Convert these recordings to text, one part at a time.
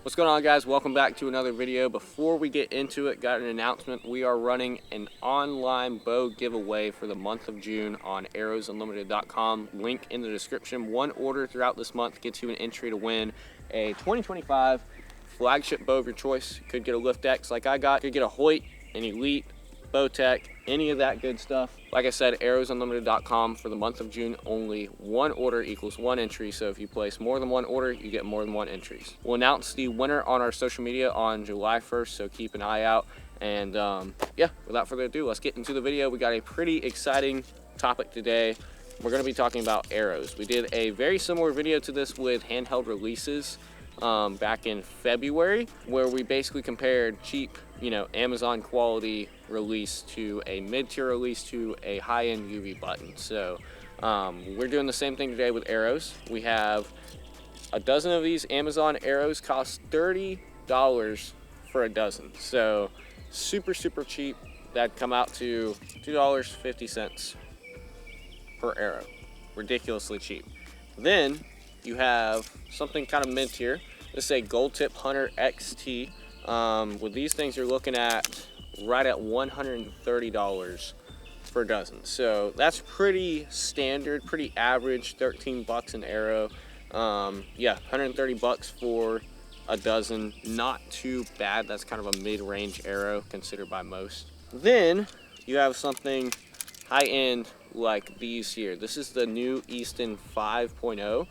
What's going on, guys? Welcome back to another video. Before we get into it, got an announcement. We are running an online bow giveaway for the month of June on arrowsunlimited.com. Link in the description. One order throughout this month gets you an entry to win a 2025 flagship bow of your choice. You could get a Lift X like I got. You could get a Hoyt, an Elite, Bowtech, any of that good stuff. Like I said, arrowsunlimited.com for the month of June. Only one order equals one entry, so if you place more than one order, you get more than one entries. We'll announce the winner on our social media on July 1st, so keep an eye out. And yeah, without further ado, let's get into the video. We got a pretty exciting topic today. We're going to be talking about arrows. We did a very similar video to this with handheld releases back in February, where we basically compared cheap, Amazon quality release to a mid-tier release to a high-end UV button. So we're doing the same thing today with arrows. We have a dozen of these. Amazon arrows cost $30 for a dozen, so super cheap. That'd come out to $2.50 per arrow. Ridiculously cheap. Then you have something kind of mid-tier. This is a Gold Tip Hunter XT. With these things, you're looking at right at $130 per dozen. So that's pretty standard, pretty average. 13 bucks an arrow. Yeah, 130 bucks for a dozen. Not too bad. That's kind of a mid-range arrow considered by most. Then you have something high-end like these here. This is the new Easton 5.0.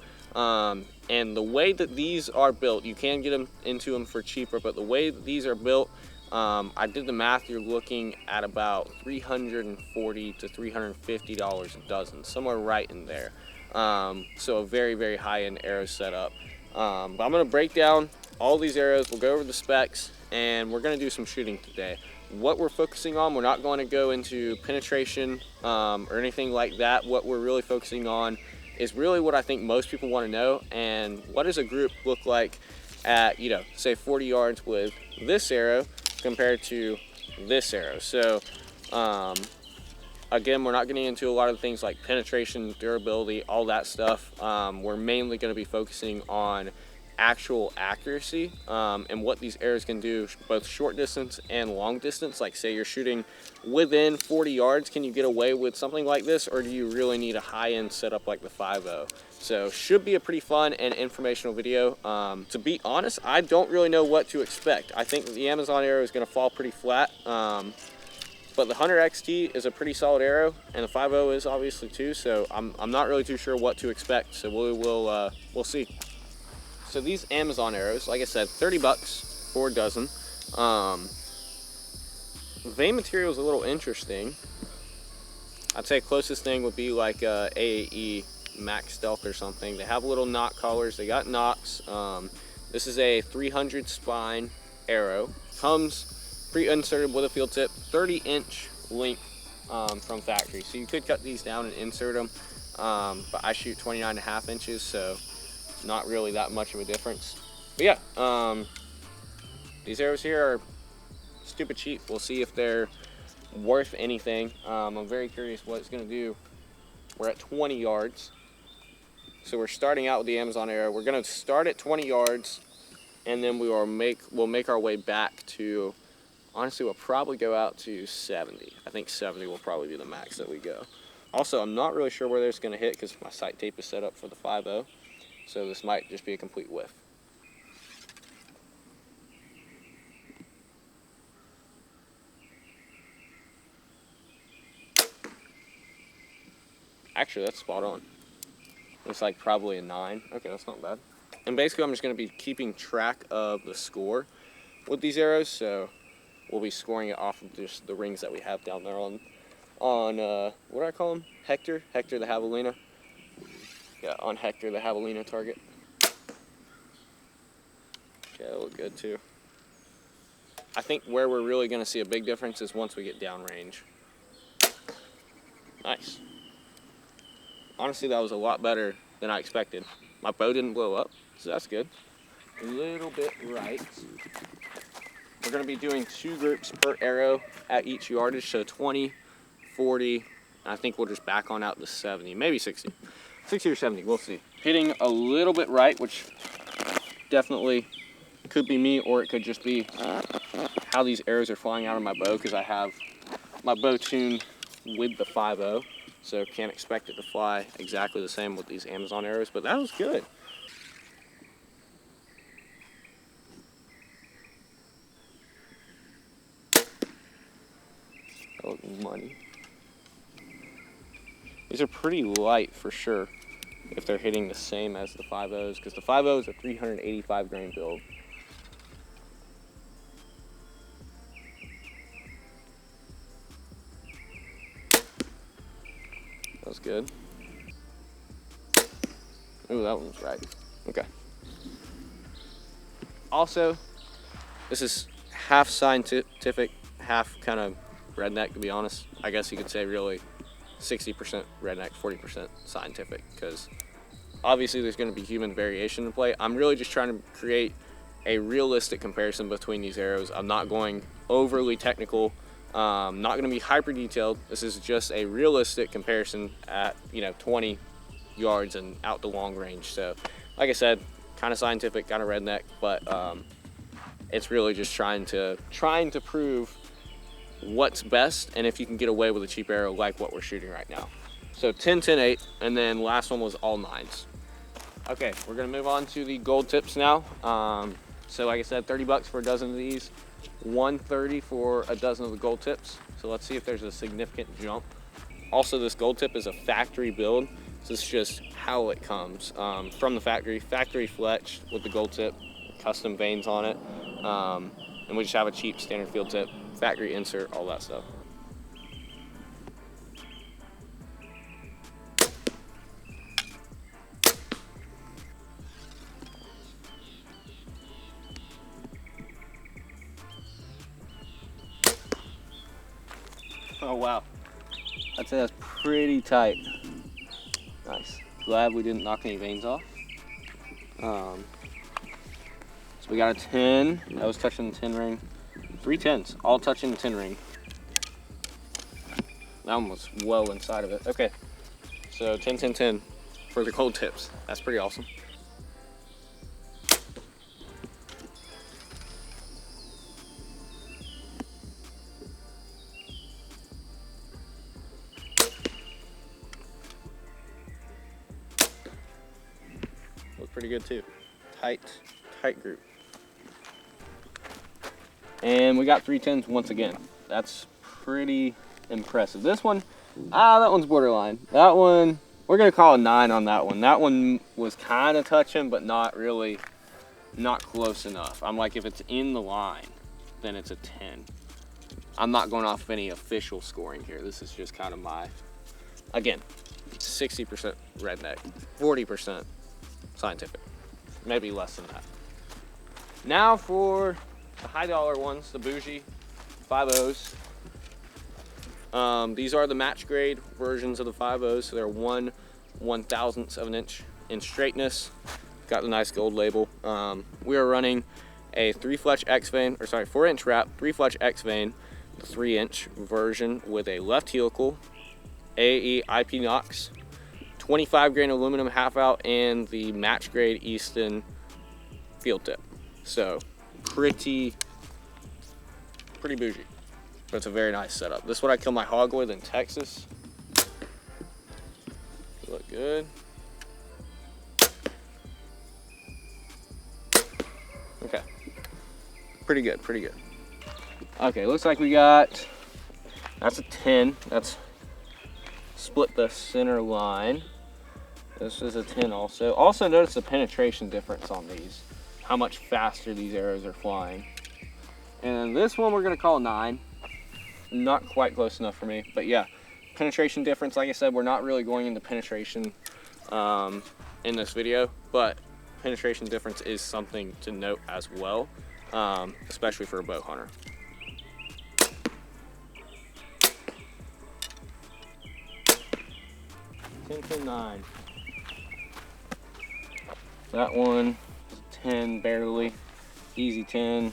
And the way that these are built, you can get them into them for cheaper, but the way that these are built, I did the math, you're looking at about $340 to $350 a dozen, somewhere right in there. So a very high-end arrow setup. But I'm going to break down all these arrows. We'll go over the specs, and we're going to do some shooting today. What we're focusing on, we're not going to go into penetration or anything like that. What we're really focusing on is really what I think most people want to know, and what does a group look like at, say 40 yards with this arrow compared to this arrow. So again, we're not getting into a lot of things like penetration, durability, all that stuff. We're mainly going to be focusing on actual accuracy and what these arrows can do both short distance and long distance. Like, say you're shooting within 40 yards, can you get away with something like this, or do you really need a high-end setup like the 5.0? So should be a pretty fun and informational video. To be honest, I don't really know what to expect. I think the Amazon arrow is going to fall pretty flat, but the Hunter XT is a pretty solid arrow, and the 5.0 is obviously too, so I'm not really too sure what to expect, so we'll see. So these Amazon arrows, like I said, 30 bucks for a dozen. Vein material is a little interesting. I'd say closest thing would be like AAE Max Stealth or something. They have little knot collars. They got knocks. This is a 300 spine arrow. Comes pre-inserted with a field tip, 30-inch length from factory. So you could cut these down and insert them, but I shoot 29.5 inches, so not really that much of a difference. But yeah, these arrows here are stupid cheap. We'll see if they're worth anything. I'm very curious what it's going to do. We're at 20 yards, so we're starting out with the Amazon arrow. We're going to start at 20 yards, and then we'll make our way back to, honestly, we'll probably go out to 70. I think 70 will probably be the max that we go. Also, I'm not really sure where this is going to hit because my sight tape is set up for the 5.0. So this might just be a complete whiff. Actually, that's spot on. Looks like probably a 9. Okay, that's not bad. And basically, I'm just going to be keeping track of the score with these arrows. So we'll be scoring it off of just the rings that we have down there on what do I call him? Hector the Javelina. Yeah, on Hector the Javelina target. Okay, that looked good too. I think where we're really going to see a big difference is once we get downrange. Nice. Honestly, that was a lot better than I expected. My bow didn't blow up, so that's good. A little bit right. We're going to be doing 2 groups per arrow at each yardage, so 20, 40, and I think we'll just back on out to 70, maybe 60. 60 or 70, we'll see. Hitting a little bit right, which definitely could be me, or it could just be how these arrows are flying out of my bow, because I have my bow tuned with the 5.0, so can't expect it to fly exactly the same with these Amazon arrows, but that was good. That looks money. These are pretty light for sure if they're hitting the same as the 5.0s, because the 5.0 is a 385 grain build. That was good. Ooh, that one was right. Okay. Also, this is half scientific, half kind of redneck, to be honest. I guess you could say really 60% redneck, 40% scientific, because obviously there's going to be human variation in play. I'm really just trying to create a realistic comparison between these arrows. I'm not going overly technical, not going to be hyper detailed. This is just a realistic comparison at 20 yards and out to long range. So like I said, kind of scientific, kind of redneck, but it's really just trying to prove what's best, and if you can get away with a cheap arrow like what we're shooting right now. So 10, 10, 8, and then last one was all 9s. Okay, we're gonna move on to the gold tips now. So like I said, 30 bucks for a dozen of these, 130 for a dozen of the gold tips. So let's see if there's a significant jump. Also, this gold tip is a factory build. So this is just how it comes from the factory fletched with the gold tip, custom veins on it, and we just have a cheap standard field tip, factory insert, all that stuff. Oh wow, I'd say that's pretty tight. Nice. Glad we didn't knock any veins off. So we got a 10. That was touching the 10 ring. 3 10s, all touching the 10 ring. That one was well inside of it. Okay, so 10, 10, 10 for the gold tips. That's pretty awesome. Look pretty good too. Tight group. And we got 3 10s once again. That's pretty impressive. This one, that one's borderline. That one, we're gonna call a 9 on that one. That one was kind of touching, but not really, not close enough. I'm like, if it's in the line, then it's a 10. I'm not going off of any official scoring here. This is just kind of my, again, 60% redneck, 40% scientific, maybe less than that. Now for the high dollar ones, the bougie 5.0s. These are the match grade versions of the 5.0s, so they're 1/1000th of an inch in straightness. Got the nice gold label. We are running a 3-fletch X vein, or sorry, 4-inch wrap, 3-fletch X vein, the 3-inch version with a left helical, AE IP Knox, 25 grain aluminum half out, and the match grade Easton field tip. So pretty bougie, but it's a very nice setup. This is what I kill my hog with in Texas. Look good. Okay, pretty good. Okay, looks like we got, that's a 10. That's split the center line. This is a 10 also. Also notice the penetration difference on these, how much faster these arrows are flying. And this one we're gonna call a 9. Not quite close enough for me, but yeah, penetration difference. Like I said, we're not really going into penetration in this video, but penetration difference is something to note as well, especially for a bow hunter. Ten, 9. That one is a 10 barely, easy 10,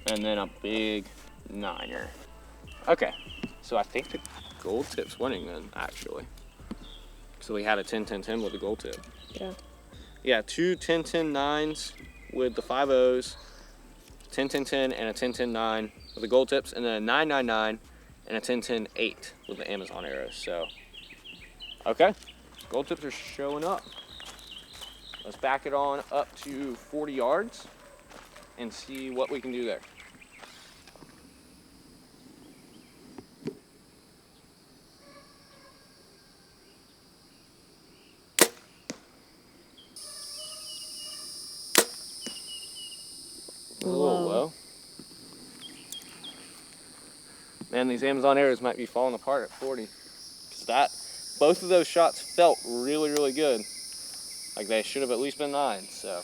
and then a big 9er. Okay, so I think the gold tip's winning then, actually. So we had a 10 10 10 with the gold tip. Yeah. Yeah, 2 10 10 9s with the 5.0s, 10-10-10, and a 10-10-9 with the gold tips, and then a 9-9-9 and a 10-10-8 with the Amazon arrows. So, okay, gold tips are showing up. Let's back it on up to 40 yards and see what we can do there. A little low. Man, these Amazon arrows might be falling apart at 40. Cause both of those shots felt really, really good. Like they should have at least been 9, so.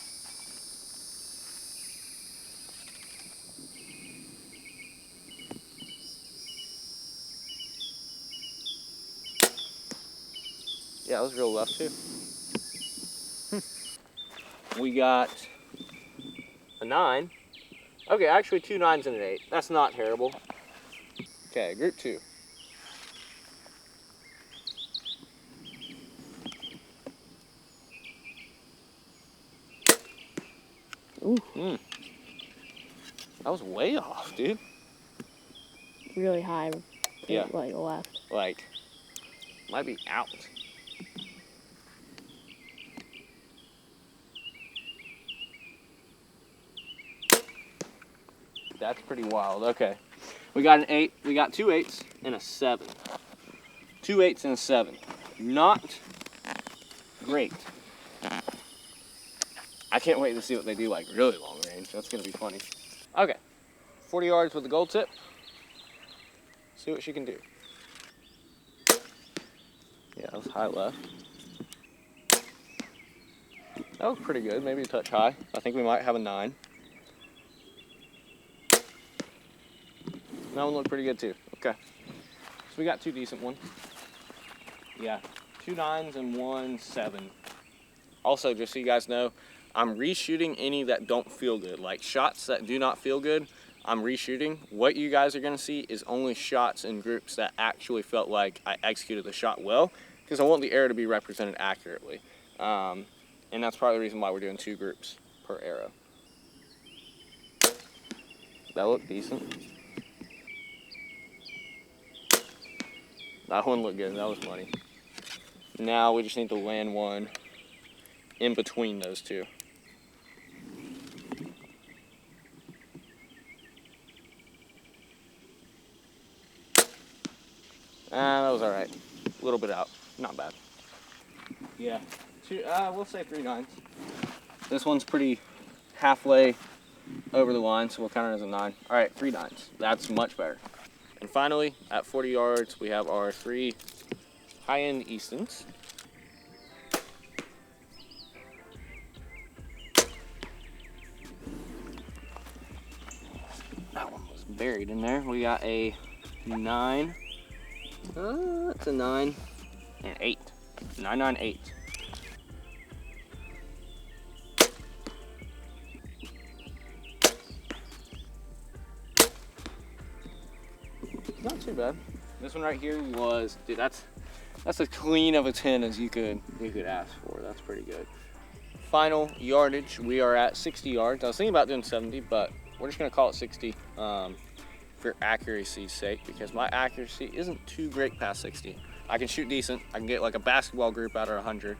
Yeah, it was real left too. We got a 9. Okay, actually 2 9s and an 8. That's not terrible. Okay, group 2. Ooh. That was way off, dude. Really high. Yeah. Like left. Like, might be out. That's pretty wild. Okay. We got an 8. We got 2 8s and a 7. 2 8s and a 7. Not great. I can't wait to see what they do like really long range. That's going to be funny. Okay. 40 yards with the gold tip. See what she can do. Yeah, that was high left. That was pretty good. Maybe a touch high. I think we might have a 9. That one looked pretty good too. Okay. So we got 2 decent ones. Yeah. 2 9s and 1 7. Also, just so you guys know, I'm reshooting any that don't feel good. Like shots that do not feel good, I'm reshooting. What you guys are gonna see is only shots in groups that actually felt like I executed the shot well, because I want the arrow to be represented accurately. And that's probably the reason why we're doing 2 groups per arrow. That looked decent. That one looked good, that was money. Now we just need to land one in between those 2. That was all right. A little bit out, not bad. Yeah, we'll say 3 9s. This one's pretty halfway over the line, so we'll count it as a 9. All right, 3 9s. That's much better. And finally, at 40 yards, we have our 3 high-end Eastons. That one was buried in there. We got a 9. It's a 9 and 8. 9 9 8. Not too bad. This one right here was, dude, that's as clean of a 10 as you could ask for. That's pretty good. Final yardage, we are at 60 yards. I was thinking about doing 70, but we're just gonna call it 60 for accuracy's sake, because my accuracy isn't too great past 60. I can shoot decent. I can get like a basketball group out of 100,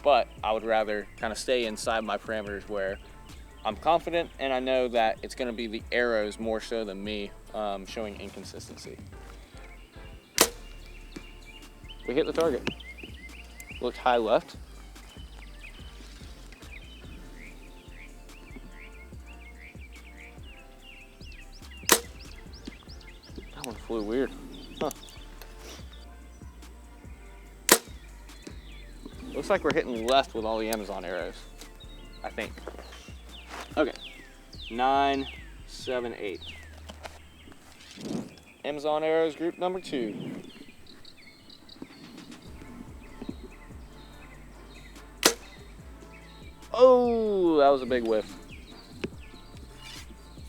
but I would rather kind of stay inside my parameters where I'm confident and I know that it's going to be the arrows more so than me showing inconsistency. We hit the target. Looked high left. That one flew weird. Huh. Looks like we're hitting left with all the Amazon arrows, I think. Okay, 9 7 8. Amazon arrows group number 2. Oh, that was a big whiff.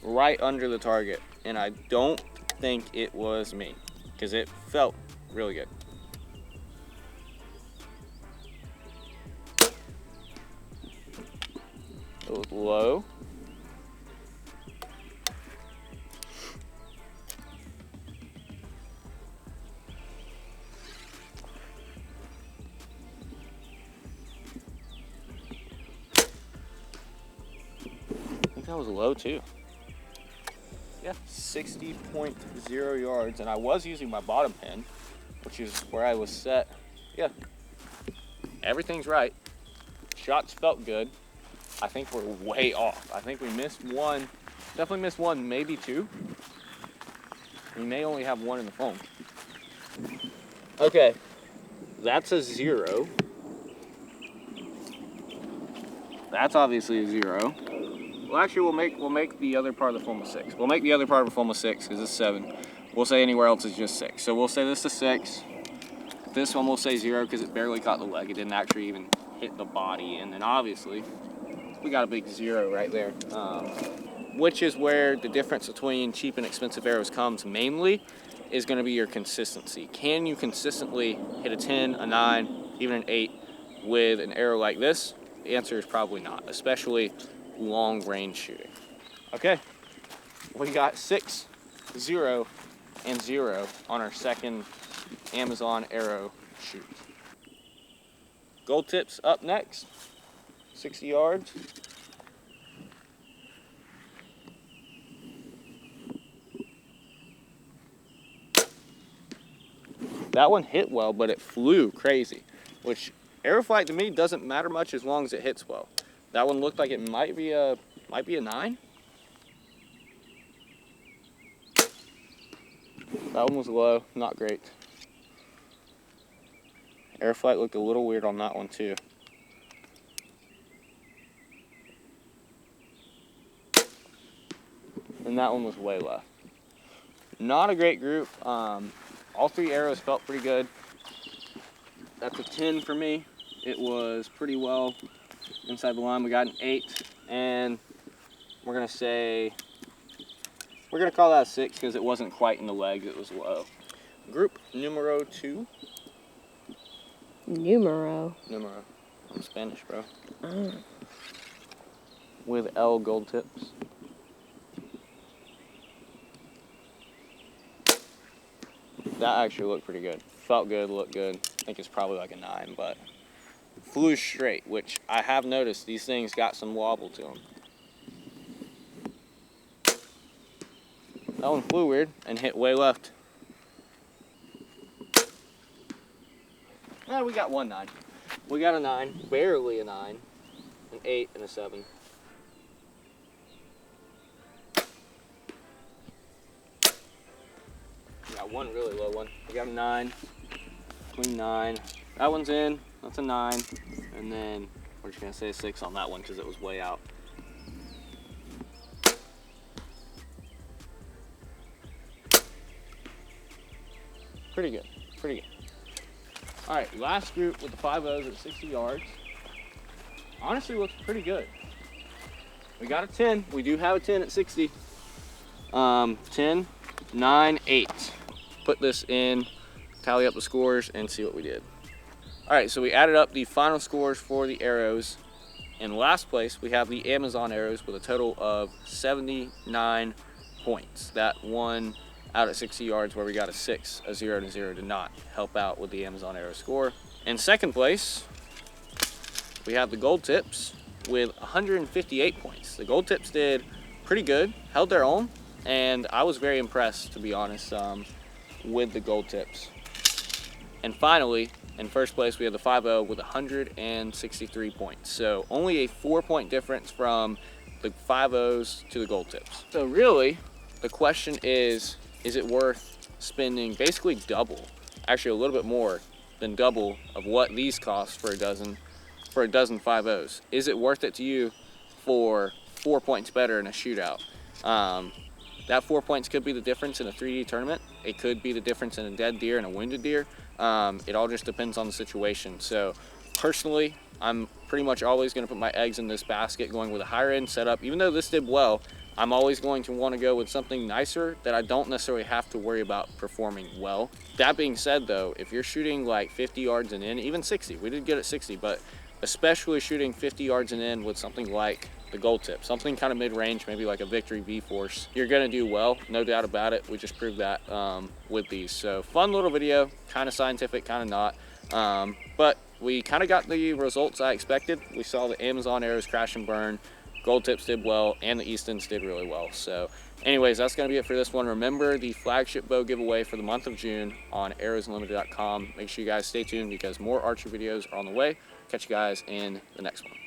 Right under the target, and I don't think it was me, because it felt really good. So it was low. I think that was low too. Yeah, 60.0 yards, and I was using my bottom pin, which is where I was set. Yeah, everything's right. Shots felt good. I think we're way off. I think we missed one, definitely missed one, maybe two. We may only have one in the foam. Okay, that's a 0. That's obviously a 0. Well, actually, we'll make the other part of the foam a 6. We'll make the other part of the foam a 6 because it's 7. We'll say anywhere else is just 6. So we'll say this is 6. This one we'll say 0 because it barely caught the leg. It didn't actually even hit the body. And then obviously, we got a big 0 right there. Which is where the difference between cheap and expensive arrows comes mainly, is going to be your consistency. Can you consistently hit a 10, a 9, even an 8 with an arrow like this? The answer is probably not, especially long range shooting. Okay, we got 6, 0, and 0 on our second Amazon arrow shoot. Gold tips up next, 60 yards. That one hit well, but it flew crazy, which arrow flight to me doesn't matter much as long as it hits well. That one looked like it might be a 9. That one was low, not great. Arrow flight looked a little weird on that one too. And that one was way left. Not a great group. All 3 arrows felt pretty good. That's a 10 for me. It was pretty well inside the line. We got an 8, and we're gonna call that a 6 because it wasn't quite in the legs, it was low. Group numero 2. Numero. I'm Spanish, bro. Oh. With L gold tips. That actually looked pretty good. Felt good, looked good. I think it's probably like a 9, but flew straight, which I have noticed these things got some wobble to them. That one flew weird and hit way left. We got one 9. We got a 9, barely a 9, an 8, and a 7. We got one really low one. We got a 9, between 9. That one's in, that's a 9. And then we're just gonna say a 6 on that one because it was way out. Pretty good, pretty good. All right, last group with the 5.0s at 60 yards. Honestly looks pretty good. We got a 10, we do have a 10 at 60. 10, 9, 8. Put this in, tally up the scores, and see what we did. All right, so we added up the final scores for the arrows. In last place, we have the Amazon arrows with a total of 79 points. That one out at 60 yards where we got a 6, a 0, and a 0 did not help out with the Amazon arrow score. In second place, we have the gold tips with 158 points. The gold tips did pretty good, held their own, and I was very impressed, to be honest, with the gold tips. And finally, in first place, we have the 5.0 with 163 points. So only a 4-point difference from the 5.0s to the gold tips. So really, the question is it worth spending basically double, actually a little bit more than double of what these cost for a dozen 5.0s? Is it worth it to you for 4 points better in a shootout? That 4 points could be the difference in a 3D tournament. It could be the difference in a dead deer and a wounded deer. It all just depends on the situation. So personally, I'm pretty much always going to put my eggs in this basket going with a higher end setup. Even though this did well, I'm always going to want to go with something nicer that I don't necessarily have to worry about performing well. That being said though, if you're shooting like 50 yards and in, even 60, we did good at 60, but especially shooting 50 yards and in with something like the gold tip, something kind of mid-range, maybe like a Victory V-Force, you're gonna do well, no doubt about it. We just proved that with these. So fun little video, kind of scientific, kind of not, but we kind of got the results I expected. We saw the Amazon arrows crash and burn, gold tips did well, and the Eastons did really well. So anyways, that's gonna be it for this one. Remember the flagship bow giveaway for the month of June on arrowsunlimited.com. Make sure you guys stay tuned because more archery videos are on the way. Catch you guys in the next one.